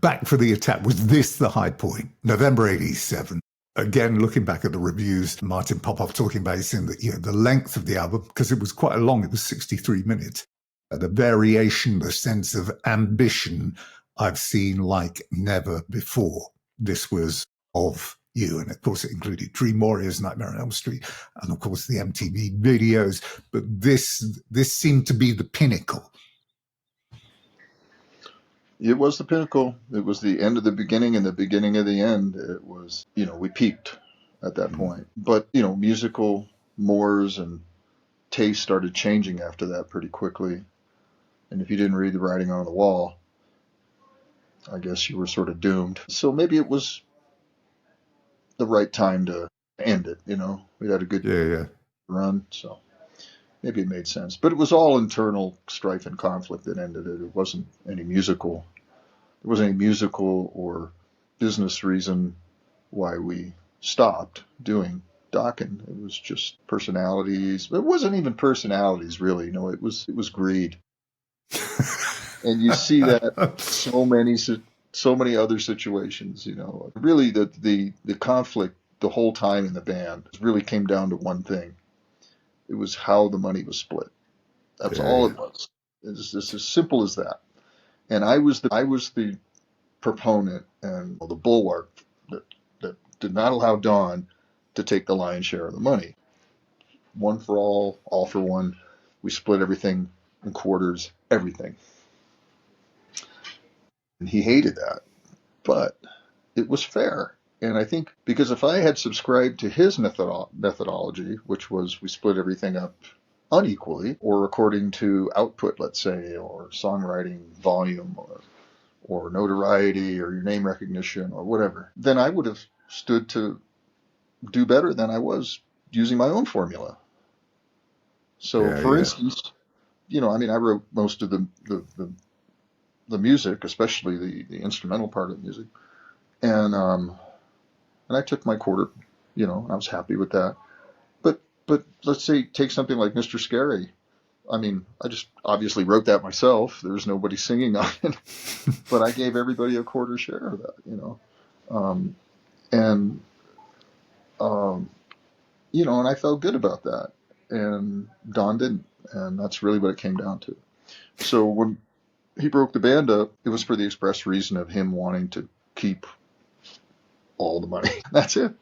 Back for the Attack, was this the high point? November 87. Again, looking back at the reviews, Martin Popoff talking about it in the length of the album, because it was quite long, it was 63 minutes. The variation, the sense of ambition I've seen like never before. This was of you. And of course, it included Dream Warriors, Nightmare on Elm Street, and of course the MTV videos. But this seemed to be the pinnacle. It was the pinnacle. It was the end of the beginning and the beginning of the end. It was, we peaked at that point. But, musical mores and taste started changing after that pretty quickly. And if you didn't read the writing on the wall, I guess you were sort of doomed. So maybe it was the right time to end it, We had a good run, so maybe it made sense. But it was all internal strife and conflict that ended it. It wasn't any musical. There wasn't any musical or business reason why we stopped doing Dokken. It was just personalities. It wasn't even personalities, really. It was greed. And you see that so many other situations. Really, the conflict the whole time in the band really came down to one thing. It was how the money was split. That's all it was. It's just as simple as that. And I was the proponent and the bulwark that did not allow Don to take the lion's share of the money. One for all for one. We split everything in quarters, everything. And he hated that. But it was fair. And I think because if I had subscribed to his methodology, which was we split everything up unequally or according to output, let's say, or songwriting volume or notoriety or your name recognition or whatever, then I would have stood to do better than I was using my own formula. So, for instance, I wrote most of the music, especially the instrumental part of the music, and I took my quarter, I was happy with that. But let's say take something like Mr. Scary. I just obviously wrote that myself. There was nobody singing on it, but I gave everybody a quarter share of that, and I felt good about that, and Don didn't, and that's really what it came down to. So when he broke the band up, it was for the express reason of him wanting to keep all the money. That's it.